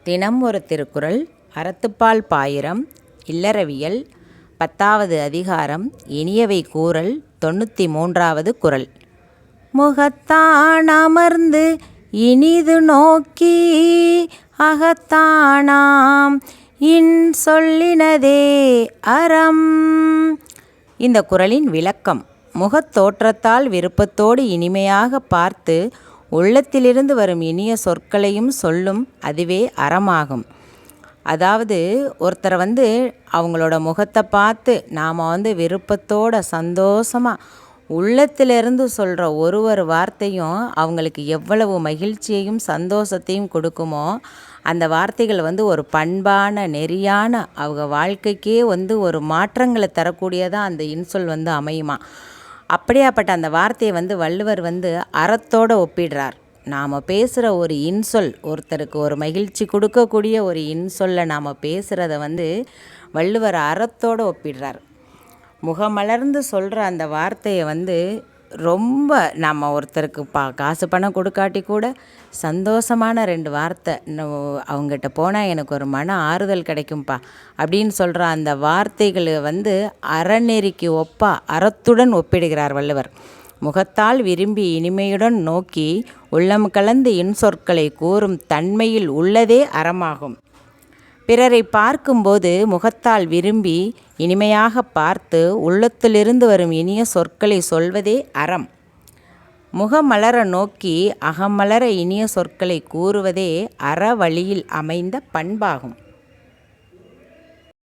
தினம் ஒரு திருக்குறள். அறத்துப்பால் பாயிரம். இல்லறவியல். 10வது அதிகாரம். இனியவை கூறல். 93வது குறள். முகத்தான் அமர்ந்து இனிது நோக்கி அகத்தானாம் சொல்லினதே அறம். இந்த குறளின் விளக்கம். முகத்தோற்றத்தால் விருப்பத்தோடு இனிமையாக பார்த்து உள்ளத்திலிருந்து வரும் இனிய சொற்களையும் சொல்லும் அதுவே அறமாகும். அதாவது ஒருத்தரை அவங்களோட முகத்தை பார்த்து நாம் விருப்பத்தோட சந்தோஷமாக உள்ளத்திலிருந்து சொல்கிற ஒரு வார்த்தையும் அவங்களுக்கு எவ்வளவு மகிழ்ச்சியையும் சந்தோஷத்தையும் கொடுக்குமோ அந்த வார்த்தைகள் ஒரு பண்பான நெறியான அவங்க வாழ்க்கைக்கே ஒரு மாற்றங்களை தரக்கூடியதாக அந்த இன்சொல் அமையுமா. அப்படியாப்பட்ட அந்த வார்த்தையை வள்ளுவர் அறத்தோடு ஒப்பிடுறார். நாம் பேசுகிற ஒரு இன்சொல், ஒருத்தருக்கு ஒரு மகிழ்ச்சி கொடுக்கக்கூடிய ஒரு இன்சொல்லை நாம் பேசுகிறத வள்ளுவர் அறத்தோடு ஒப்பிடுறார். முகமலர்ந்து சொல்கிற அந்த வார்த்தையை ரொம்ப நம்ம ஒருத்தருக்கு காசு பணம் கொடுக்காட்டி கூட சந்தோஷமான 2 வார்த்தை அவங்ககிட்ட போனால் எனக்கு ஒரு மன ஆறுதல் கிடைக்கும்ப்பா அப்படின்னு சொல்கிற அந்த வார்த்தைகளை அறநெறிக்கு அறத்துடன் ஒப்பிடுகிறார் வள்ளுவர். முகத்தால் விரும்பி இனிமையுடன் நோக்கி உள்ளம் கலந்து இன்சொற்களை கூறும் தன்மையில் உள்ளதே அறமாகும். பிறரை பார்க்கும்போது முகத்தால் விரும்பி இனிமையாக பார்த்து உள்ளத்திலிருந்து வரும் இனிய சொற்களை சொல்வதே அறம். முகமலர நோக்கி அகமலர இனிய சொற்களை கூறுவதே அற வழியில் அமைந்த பண்பாகும்.